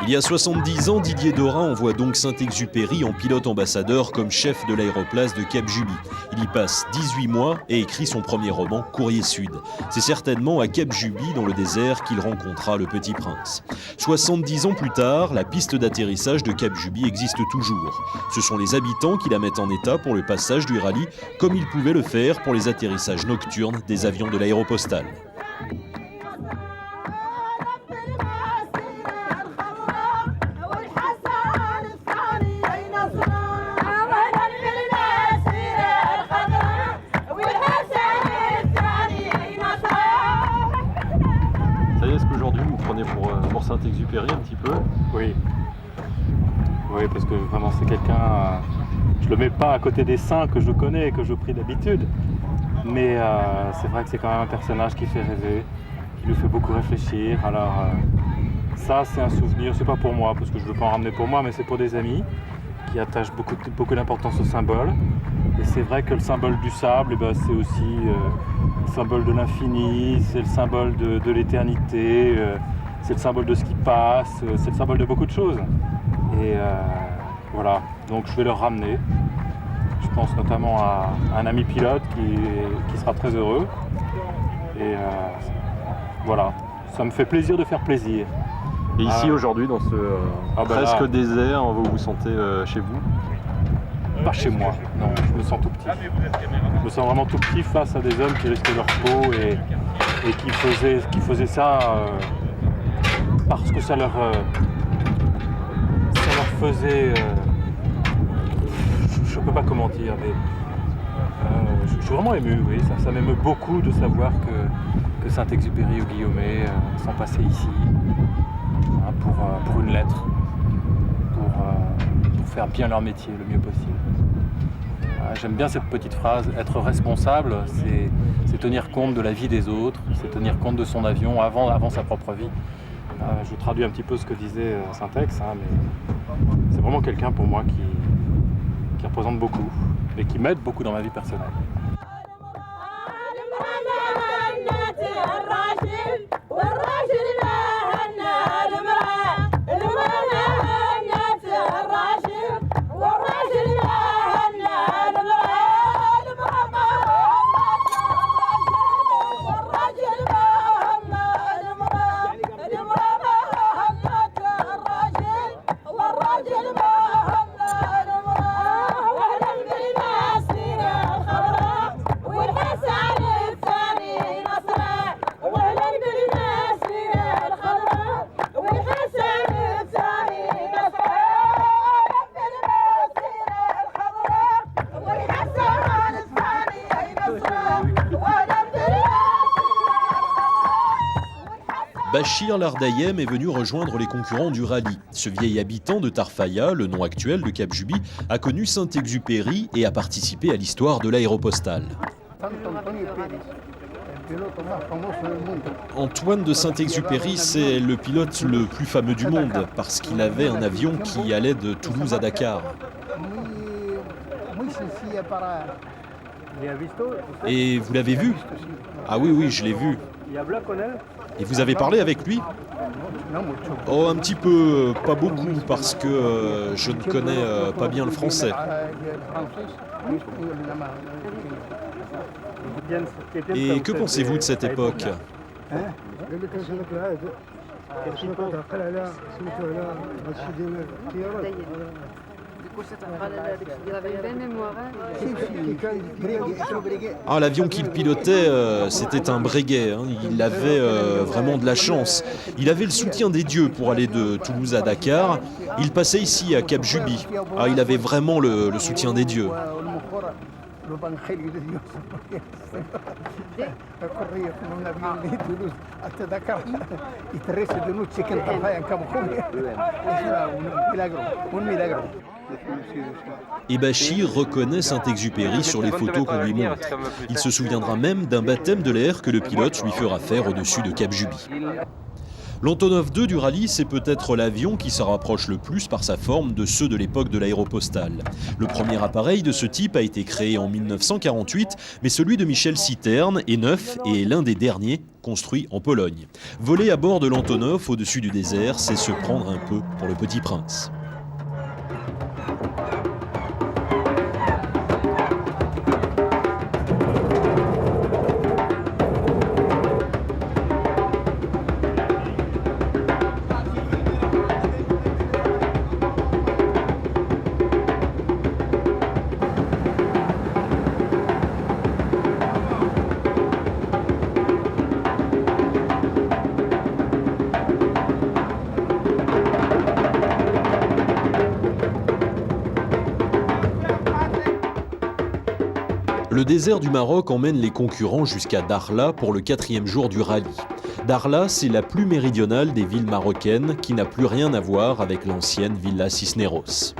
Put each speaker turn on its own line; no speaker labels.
Il y a 70 ans, Didier Dorin envoie donc Saint-Exupéry en pilote ambassadeur comme chef de l'aéroplace de Cap-Juby. Il y passe 18 mois et écrit son premier roman, Courrier Sud. C'est certainement à Cap-Juby, dans le désert, qu'il rencontra le Petit Prince. 70 ans plus tard, la piste d'atterrissage de Cap-Juby existe toujours. Ce sont les habitants qui la mettent en état pour le passage du rallye, comme ils pouvaient le faire pour les atterrissages nocturnes des avions de l'Aéropostale.
Est-ce qu'aujourd'hui vous prenez pour Saint-Exupéry un petit peu?
Oui. Oui, parce que vraiment c'est quelqu'un, je le mets pas à côté des saints que je connais et que je prie d'habitude, mais c'est vrai que c'est quand même un personnage qui fait rêver, qui nous fait beaucoup réfléchir. Alors ça c'est un souvenir, c'est pas pour moi parce que je veux pas en ramener pour moi, mais c'est pour des amis qui attachent beaucoup d'importance au symbole. Et c'est vrai que le symbole du sable, c'est aussi le symbole de l'infini, c'est le symbole de l'éternité, c'est le symbole de ce qui passe, c'est le symbole de beaucoup de choses. Et voilà, donc je vais le ramener. Je pense notamment à un ami pilote qui sera très heureux. Et voilà, ça me fait plaisir de faire plaisir.
Et ici aujourd'hui, dans ce presque désert, vous vous sentez chez vous?
Pas chez moi, non, je me sens tout petit. Je me sens vraiment tout petit face à des hommes qui risquaient leur peau et qui faisaient ça parce que ça leur faisait... je ne peux pas comment dire, mais je suis vraiment ému, oui. Ça m'émeut beaucoup de savoir que Saint-Exupéry ou Guillaumet sont passés ici pour une lettre, pour faire bien leur métier le mieux possible. J'aime bien cette petite phrase, être responsable, c'est tenir compte de la vie des autres, c'est tenir compte de son avion avant sa propre vie. Je traduis un petit peu ce que disait Saint-Ex, mais c'est vraiment quelqu'un pour moi qui représente beaucoup et qui m'aide beaucoup dans ma vie personnelle.
Bachir Lardayem est venu rejoindre les concurrents du rallye. Ce vieil habitant de Tarfaya, le nom actuel de Cap-Juby, a connu Saint-Exupéry et a participé à l'histoire de l'Aéropostale. Antoine de Saint-Exupéry, c'est le pilote le plus fameux du monde parce qu'il avait un avion qui allait de Toulouse à Dakar. Et vous l'avez vu? Ah oui, je l'ai vu. Et vous avez parlé avec lui? Oh, un petit peu, pas beaucoup, parce que je ne connais pas bien le français. Et que pensez-vous de cette époque? Ah, l'avion qu'il pilotait, c'était un Breguet. Il avait vraiment de la chance. Il avait le soutien des dieux pour aller de Toulouse à Dakar. Il passait ici à Cap-Juby. Ah, il avait vraiment le soutien des dieux. Et Bachir reconnaît Saint-Exupéry sur les photos qu'on lui montre. Il se souviendra même d'un baptême de l'air que le pilote lui fera faire au-dessus de Cap-Juby. L'Antonov 2 du rallye, c'est peut-être l'avion qui se rapproche le plus par sa forme de ceux de l'époque de l'aéropostale. Le premier appareil de ce type a été créé en 1948, mais celui de Michel Citerne est neuf et est l'un des derniers construits en Pologne. Voler à bord de l'Antonov au-dessus du désert, c'est se prendre un peu pour le Petit Prince. Le désert du Maroc emmène les concurrents jusqu'à Dakhla pour le 4e jour du rallye. Dakhla, c'est la plus méridionale des villes marocaines qui n'a plus rien à voir avec l'ancienne Villa Cisneros.